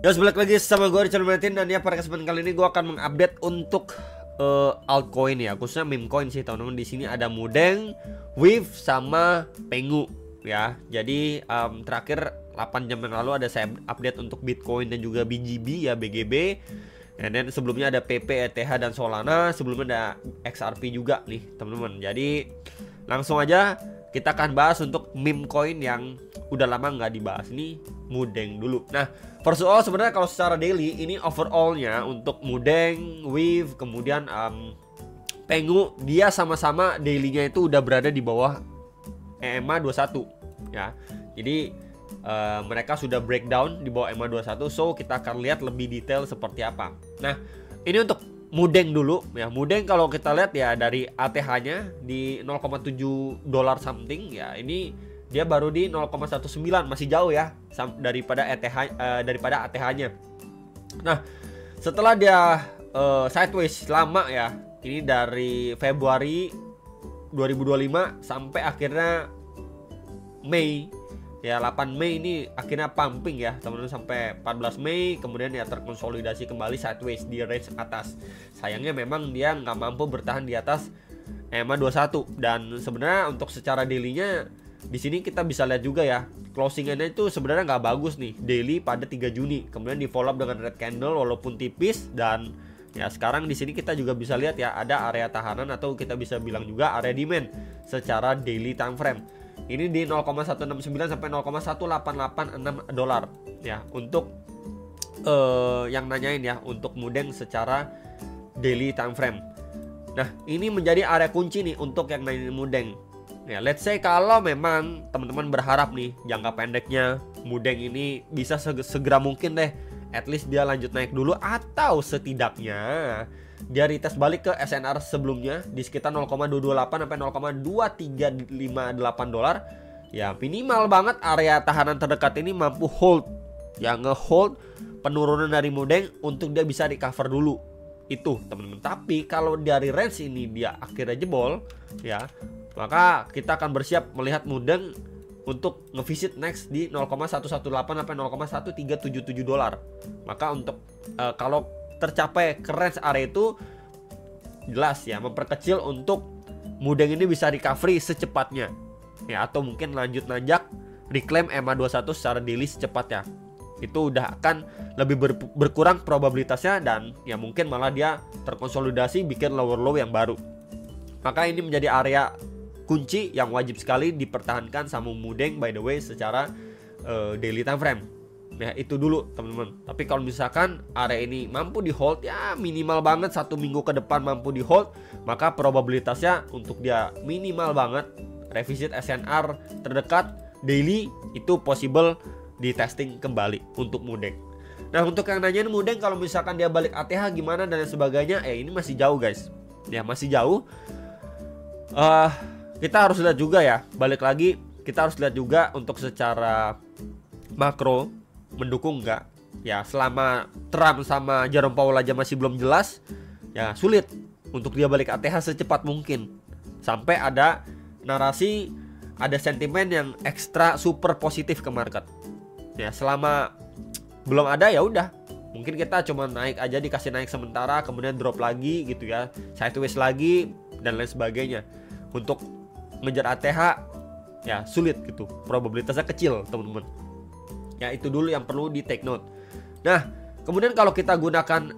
Ya, balik lagi sama gue Richard Martin, dan ya pada kesempatan kali ini gue akan mengupdate untuk altcoin ya, khususnya meme coin sih teman-teman. Di sini ada Mudeng, Wave sama Pengu ya. Jadi terakhir 8 jam yang lalu ada saya update untuk Bitcoin dan juga BGB ya, BGB. Dan sebelumnya ada PP, ETH dan Solana. Sebelumnya ada XRP juga nih teman-teman. Jadi langsung aja kita akan bahas untuk meme coin yang udah lama nggak dibahas. Ini Mudeng dulu. Nah, first of all sebenarnya kalau secara daily ini overallnya untuk Mudeng, Wave, kemudian Pengu, dia sama-sama dailynya itu udah berada di bawah EMA 21 ya. Jadi mereka sudah breakdown di bawah EMA 21. So kita akan lihat lebih detail seperti apa. Nah, ini untuk Mudeng dulu ya. Mudeng kalau kita lihat ya dari ATH-nya di 0,7 dolar something ya. Ini dia baru di 0,19, masih jauh ya daripada ATH-nya. Nah, setelah dia sideways lama ya. Ini dari Februari 2025 sampai akhirnya Mei ya, 8 Mei ini akhirnya pumping ya teman-teman sampai 14 Mei, kemudian ya terkonsolidasi kembali sideways di range atas. Sayangnya memang dia nggak mampu bertahan di atas EMA 21. Dan sebenarnya untuk secara daily-nya di sini kita bisa lihat juga ya, closingannya itu sebenarnya nggak bagus nih daily pada 3 Juni. Kemudian di follow up dengan red candle walaupun tipis, dan ya sekarang di sini kita juga bisa lihat ya ada area tahanan atau kita bisa bilang juga area demand secara daily time frame. Ini di 0,169 sampai 0,1886 dolar ya untuk yang nanyain ya untuk Mudeng secara daily time frame. Nah, ini menjadi area kunci nih untuk yang nanyain Mudeng. Ya, let's say kalau memang teman-teman berharap nih jangka pendeknya Mudeng ini bisa segera mungkin deh, at least dia lanjut naik dulu, atau setidaknya dia retest balik ke SNR sebelumnya di sekitar 0,228 sampai 0,2358 dolar. Ya, minimal banget area tahanan terdekat ini mampu hold ya, ngehold penurunan dari Mudeng untuk dia bisa recover dulu. Itu teman-teman. Tapi kalau dari range ini dia akhirnya jebol ya, maka kita akan bersiap melihat Mudeng untuk ngevisit next di 0,118 sampai 0,1377 dolar. Maka untuk kalau tercapai ke range area itu jelas ya memperkecil untuk Mudeng ini bisa recovery secepatnya ya, atau mungkin lanjut nanjak reclaim EMA 21 secara daily secepatnya. Itu udah akan lebih berkurang probabilitasnya, dan ya mungkin malah dia terkonsolidasi bikin lower low yang baru. Maka ini menjadi area kunci yang wajib sekali dipertahankan sama Mudeng by the way secara daily time frame. Ya, itu dulu teman-teman. Tapi kalau misalkan area ini mampu di hold ya, minimal banget 1 minggu ke depan mampu di hold, maka probabilitasnya untuk dia minimal banget revisit SNR terdekat daily itu possible di testing kembali untuk Mudeng. Nah, untuk yang nanyain Mudeng kalau misalkan dia balik ATH gimana dan sebagainya, ini masih jauh guys. Ya, masih jauh. Kita harus lihat juga ya, balik lagi kita harus lihat juga untuk secara makro mendukung nggak ya. Selama Trump sama Jerome Powell aja masih belum jelas ya, sulit untuk dia balik ATH secepat mungkin. Sampai ada narasi, ada sentimen yang ekstra super positif ke market ya. Selama belum ada ya udah, mungkin kita cuma naik aja, dikasih naik sementara kemudian drop lagi gitu ya, sideways lagi dan lain sebagainya. Untuk ngejar ATH ya sulit gitu, probabilitasnya kecil teman-teman. Ya, itu dulu yang perlu di take note. Nah, kemudian kalau kita gunakan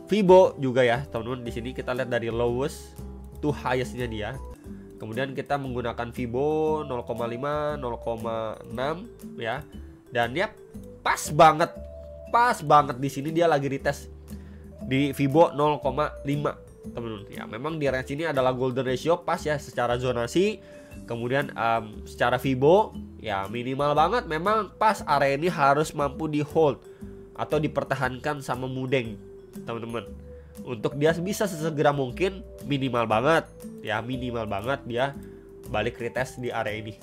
Fibo juga ya teman-teman, di sini kita lihat dari lowest to highest-nya dia. Kemudian kita menggunakan Fibo 0,5, 0,6 ya. Dan ya pas banget di sini dia lagi retest di Fibo 0,5 teman-teman. Ya, memang di range ini adalah golden ratio pas ya secara zonasi. Kemudian secara Fibo ya minimal banget, memang pas area ini harus mampu di hold atau dipertahankan sama Mudeng teman-teman, untuk dia bisa sesegera mungkin minimal banget dia balik retest di area ini,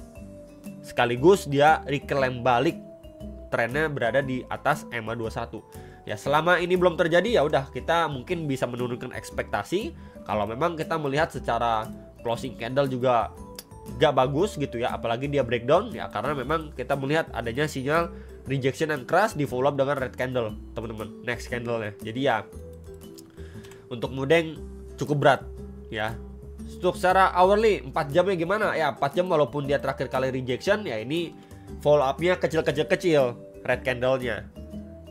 sekaligus dia reclaim balik trennya berada di atas EMA 21 ya. Selama ini belum terjadi ya udah, kita mungkin bisa menurunkan ekspektasi. Kalau memang kita melihat secara closing candle juga gak bagus gitu ya, apalagi dia breakdown ya, karena memang kita melihat adanya sinyal rejection yang keras di follow up dengan red candle teman-teman, next candle-nya. Jadi ya untuk Mudeng cukup berat ya. Untuk secara hourly 4 jamnya gimana ya, 4 jam walaupun dia terakhir kali rejection ya, ini follow up-nya kecil red candle-nya.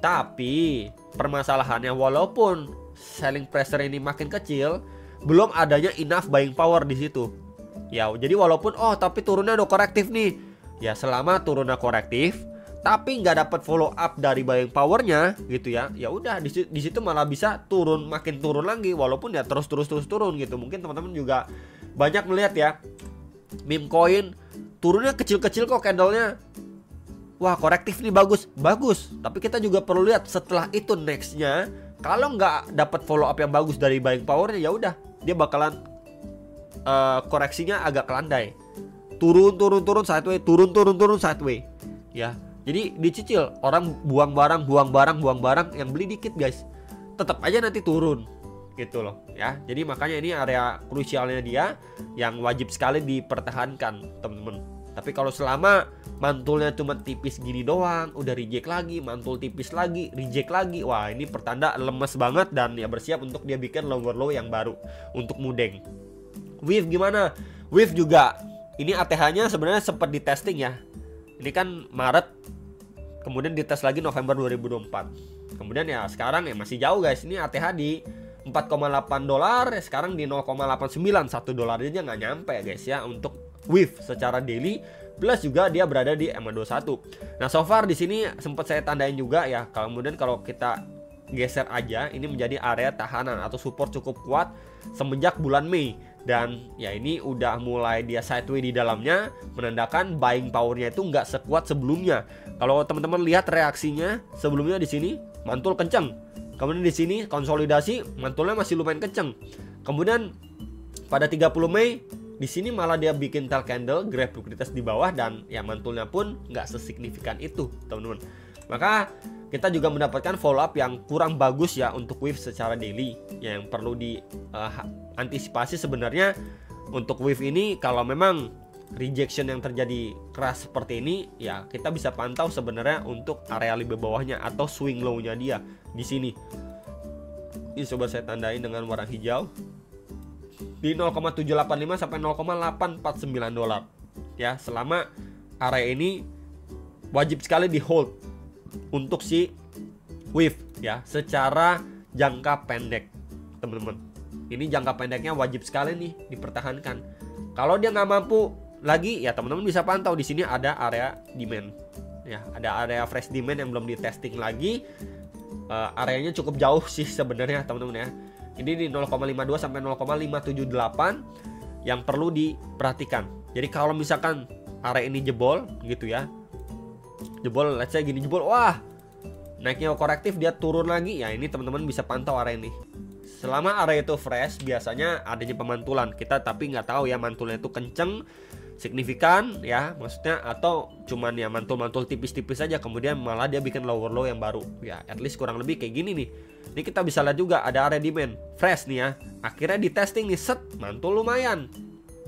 Tapi permasalahannya walaupun selling pressure ini makin kecil, belum adanya enough buying power di situ. Ya, jadi walaupun tapi turunnya udah korektif nih. Ya, selama turunnya korektif tapi nggak dapat follow up dari buying powernya gitu ya. Ya udah di situ malah bisa turun, makin turun lagi walaupun ya terus turun gitu. Mungkin teman-teman juga banyak melihat ya, meme coin turunnya kecil-kecil kok candlenya. Wah, korektif nih, bagus. Tapi kita juga perlu lihat setelah itu nextnya, kalau nggak dapat follow up yang bagus dari buying powernya, ya udah dia bakalan koreksinya agak landai. Turun sideways, turun sideways. Ya, jadi dicicil, orang buang barang, yang beli dikit guys. Tetap aja nanti turun gitu loh ya. Jadi makanya ini area krusialnya dia yang wajib sekali dipertahankan temen-temen. Tapi kalau selama mantulnya cuma tipis gini doang, udah reject lagi, mantul tipis lagi, reject lagi, wah ini pertanda lemes banget dan ya bersiap untuk dia bikin lower low yang baru untuk Mudeng. Wave gimana? Wave juga ini ATH-nya sebenarnya sempat di testing ya. Ini kan Maret, kemudian dites lagi November 2024. Kemudian ya sekarang ya masih jauh guys. Ini ATH di 4,8 dolar, sekarang di 0,89, 1 dolar aja nggak nyampe ya guys ya untuk Wave secara daily. Plus juga dia berada di EMA21. Nah, so far di sini sempat saya tandain juga ya. Kemudian kalau kita geser aja, ini menjadi area tahanan atau support cukup kuat semenjak bulan Mei. Dan ya ini udah mulai dia sideways di dalamnya, menandakan buying powernya itu nggak sekuat sebelumnya. Kalau teman-teman lihat reaksinya sebelumnya di sini mantul kenceng, kemudian di sini konsolidasi mantulnya masih lumayan kenceng. Kemudian pada 30 Mei di sini malah dia bikin tail candle, grab liquidity di bawah, dan ya mantulnya pun nggak sesignifikan itu teman-teman. Maka kita juga mendapatkan follow up yang kurang bagus ya untuk wave secara daily. Yang perlu diantisipasi sebenarnya untuk wave ini, kalau memang rejection yang terjadi keras seperti ini ya, kita bisa pantau sebenarnya untuk area lebih bawahnya atau swing low-nya dia di sini. Ini coba saya tandain dengan warna hijau di 0,785 sampai 0,849 dolar. Ya, selama area ini wajib sekali di hold untuk si wave ya secara jangka pendek teman-teman. Ini jangka pendeknya wajib sekali nih dipertahankan. Kalau dia nggak mampu lagi ya teman-teman bisa pantau di sini ada area demand ya, ada area fresh demand yang belum di testing lagi. Areanya cukup jauh sih sebenarnya teman-teman ya. Ini di 0,52 sampai 0,578 yang perlu diperhatikan. Jadi kalau misalkan area ini jebol gitu ya, jebol, let's say gini, jebol, wah naiknya korektif dia turun lagi ya, ini teman-teman bisa pantau area ini. Selama area itu fresh biasanya adanya pemantulan kita, tapi nggak tahu ya mantulnya itu kenceng signifikan ya maksudnya, atau cuman ya mantul-mantul tipis-tipis aja kemudian malah dia bikin lower low yang baru ya. At least kurang lebih kayak gini nih. Ini kita bisa lihat juga ada area demand fresh nih ya, akhirnya di testing nih, set mantul lumayan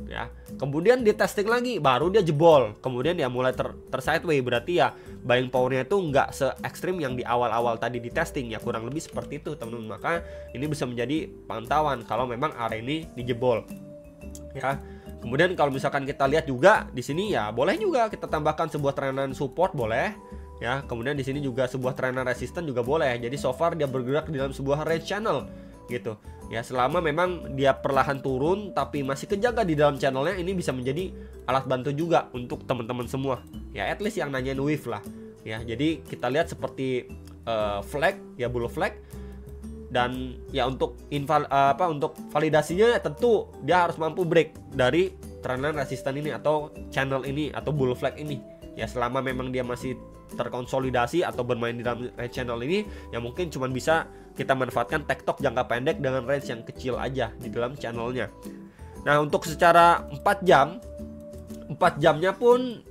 ya, kemudian di testing lagi baru dia jebol, kemudian ya mulai sideways, berarti ya buying powernya itu nggak se ekstrim yang di awal-awal tadi di testing ya, kurang lebih seperti itu teman-teman. Maka ini bisa menjadi pantauan kalau memang area ini dijebol ya. Kemudian kalau misalkan kita lihat juga di sini ya boleh juga kita tambahkan sebuah trenan support, boleh ya. Kemudian di sini juga sebuah trenan resisten juga boleh. Jadi so far dia bergerak di dalam sebuah range channel gitu ya. Selama memang dia perlahan turun tapi masih kejaga di dalam channelnya, ini bisa menjadi alat bantu juga untuk teman-teman semua ya, at least yang nanyain wave lah ya. Jadi kita lihat seperti flag ya, bull flag. Dan ya untuk untuk validasinya tentu dia harus mampu break dari trendline resisten ini atau channel ini atau bull flag ini ya. Selama memang dia masih terkonsolidasi atau bermain di dalam channel ini ya, mungkin cuma bisa kita manfaatkan tektok jangka pendek dengan range yang kecil aja di dalam channelnya. Nah, untuk secara 4 jamnya pun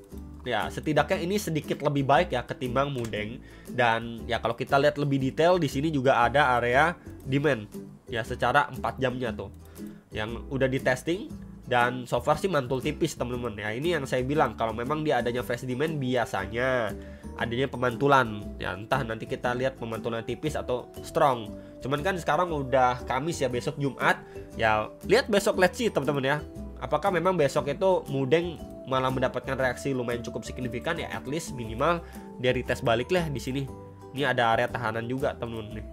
ya setidaknya ini sedikit lebih baik ya ketimbang Mudeng. Dan ya kalau kita lihat lebih detail di sini juga ada area demand ya secara 4 jamnya tuh yang udah di testing dan so far sih mantul tipis teman-teman ya. Ini yang saya bilang, kalau memang dia adanya fresh demand biasanya adanya pemantulan ya, entah nanti kita lihat pemantulan tipis atau strong. Cuman kan sekarang udah Kamis ya, besok Jumat ya, lihat besok, let's see teman-teman ya, apakah memang besok itu Mudeng malah mendapatkan reaksi lumayan cukup signifikan ya, at least minimal dia retest balik lah di sini. Ini ada area tahanan juga teman-teman nih.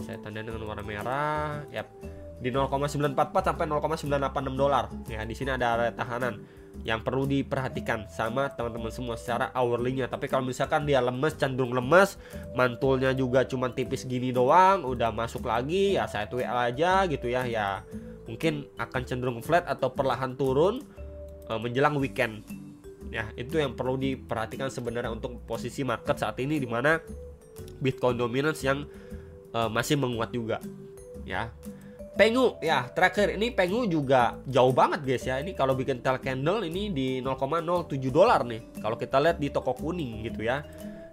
Saya tandain dengan warna merah ya, di 0,944 sampai 0,986 dolar ya. Di sini ada area tahanan yang perlu diperhatikan sama teman-teman semua secara hourly-nya. Tapi kalau misalkan dia lemes, cenderung lemes, mantulnya juga cuma tipis gini doang, udah masuk lagi ya sideways aja gitu ya, ya mungkin akan cenderung flat atau perlahan turun menjelang weekend ya. Itu yang perlu diperhatikan sebenarnya untuk posisi market saat ini, dimana Bitcoin dominance yang masih menguat juga ya. Pengu ya, terakhir ini Pengu juga jauh banget guys ya. Ini kalau bikin tail candle ini di 0,07 dolar nih, kalau kita lihat di toko kuning gitu ya.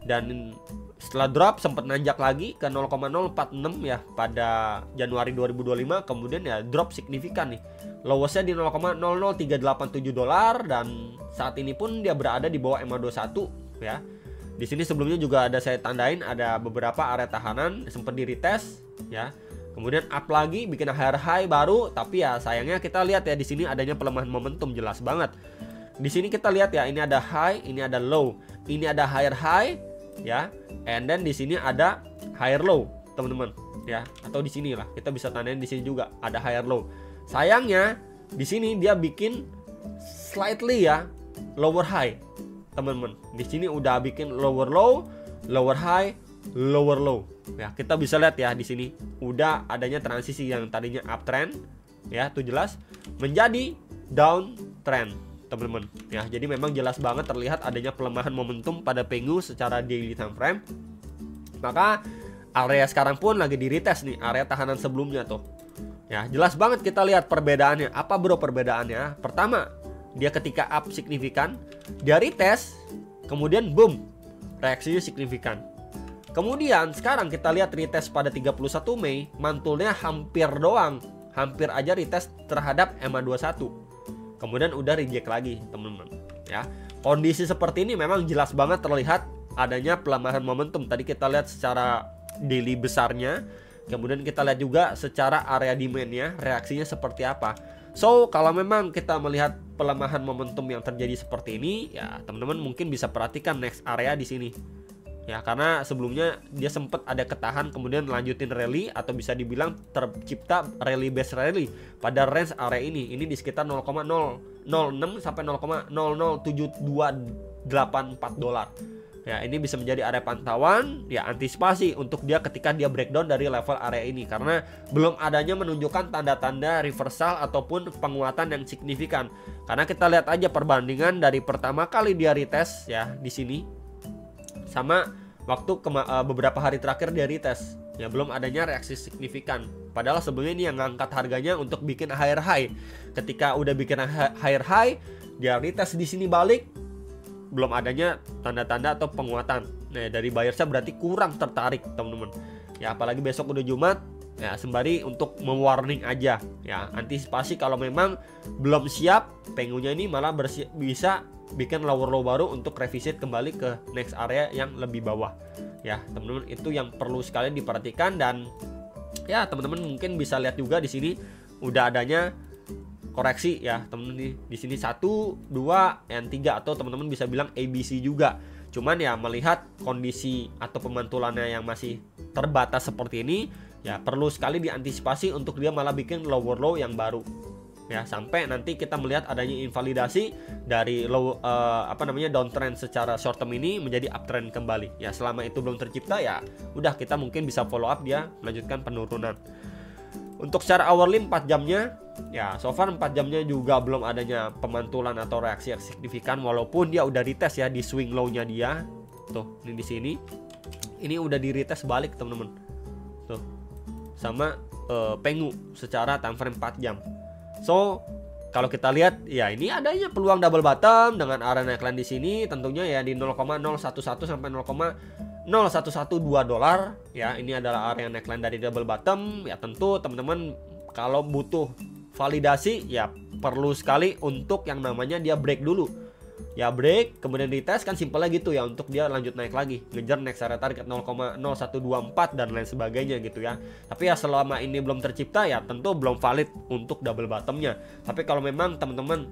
Dan setelah drop sempat nanjak lagi ke 0,046 ya pada Januari 2025, kemudian ya drop signifikan nih. Lowestnya di 0,00387 dolar, dan saat ini pun dia berada di bawah EMA21 ya. Di sini sebelumnya juga ada saya tandain, ada beberapa area tahanan sempat di retest ya. Kemudian up lagi bikin higher high baru, tapi ya sayangnya kita lihat ya di sini adanya pelemahan momentum jelas banget. Di sini kita lihat ya, ini ada high, ini ada low, ini ada higher high ya, and then di sini ada higher low teman-teman ya, atau di sini lah kita bisa tandain, di sini juga ada higher low. Sayangnya di sini dia bikin slightly ya lower high teman-teman. Di sini udah bikin lower low, lower high, lower low ya. Kita bisa lihat ya di sini udah adanya transisi yang tadinya uptrend ya, itu jelas menjadi downtrend teman-teman ya. Jadi memang jelas banget terlihat adanya pelemahan momentum pada Pengu secara daily time frame. Maka area sekarang pun lagi di retest nih area tahanan sebelumnya tuh ya. Jelas banget kita lihat perbedaannya. Apa bro perbedaannya? Pertama, dia ketika up signifikan, dia retest, kemudian boom, reaksinya signifikan. Kemudian sekarang kita lihat retest pada 31 Mei, mantulnya hampir doang, hampir aja retest terhadap EMA21. Kemudian udah reject lagi teman-teman ya. Kondisi seperti ini memang jelas banget terlihat adanya pelemahan momentum. Tadi kita lihat secara daily besarnya, kemudian kita lihat juga secara area demand-nya reaksinya seperti apa. So kalau memang kita melihat pelemahan momentum yang terjadi seperti ini ya, teman-teman mungkin bisa perhatikan next area di sini ya, karena sebelumnya dia sempat ada ketahan kemudian lanjutin rally, atau bisa dibilang tercipta rally base rally pada range area ini di sekitar 0,006 sampai 0,00724 dolar ya. Ini bisa menjadi area pantauan ya, antisipasi untuk dia ketika dia breakdown dari level area ini, karena belum adanya menunjukkan tanda-tanda reversal ataupun penguatan yang signifikan. Karena kita lihat aja perbandingan dari pertama kali dia retest ya di sini sama waktu beberapa hari terakhir dia retest ya, belum adanya reaksi signifikan. Padahal sebelumnya ini yang ngangkat harganya untuk bikin higher high. Ketika udah bikin higher high, dia retest di sini balik, belum adanya tanda-tanda atau penguatan. Nah, dari buyersnya berarti kurang tertarik teman-teman ya. Apalagi besok udah Jumat ya, sembari untuk mewarning aja ya, antisipasi kalau memang belum siap Pengunya ini malah bisa bikin lower low baru untuk revisit kembali ke next area yang lebih bawah ya teman-teman. Itu yang perlu sekali diperhatikan. Dan ya teman-teman mungkin bisa lihat juga di sini udah adanya koreksi ya teman-teman. Di sini 1, 2, and 3, atau teman-teman bisa bilang ABC juga. Cuman ya melihat kondisi atau pemantulannya yang masih terbatas seperti ini ya, perlu sekali diantisipasi untuk dia malah bikin lower low yang baru ya, sampai nanti kita melihat adanya invalidasi dari low downtrend secara short term ini menjadi uptrend kembali ya. Selama itu belum tercipta ya udah, kita mungkin bisa follow up dia melanjutkan penurunan. Untuk secara hourly 4 jamnya ya, so far 4 jamnya juga belum adanya pemantulan atau reaksi yang signifikan, walaupun dia udah retest ya di swing low-nya dia. Tuh, ini di sini. Ini udah di retest balik teman-teman. Tuh. Sama Pengu secara time frame 4 jam. So, kalau kita lihat ya, ini adanya peluang double bottom dengan area neckline di sini tentunya ya di 0,011 sampai 0,0112 dolar ya. Ini adalah area neckline dari double bottom ya. Tentu teman-teman kalau butuh validasi ya perlu sekali untuk yang namanya dia break dulu. Ya break, kemudian dites, kan simpelnya gitu ya, untuk dia lanjut naik lagi, ngejar next area target 0,0124 dan lain sebagainya gitu ya. Tapi ya selama ini belum tercipta ya tentu belum valid untuk double bottomnya. Tapi kalau memang teman-teman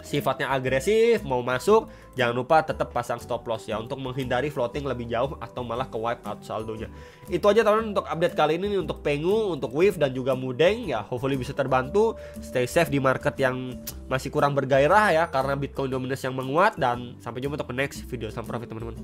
sifatnya agresif mau masuk, jangan lupa tetap pasang stop loss ya, untuk menghindari floating lebih jauh atau malah ke wipe out saldonya. Itu aja teman-teman untuk update kali ini nih, untuk Pengu, untuk Wave dan juga Mudeng ya. Hopefully bisa terbantu. Stay safe di market yang masih kurang bergairah ya, karena Bitcoin dominance yang menguat. Dan sampai jumpa untuk next video. Salam profit teman-teman.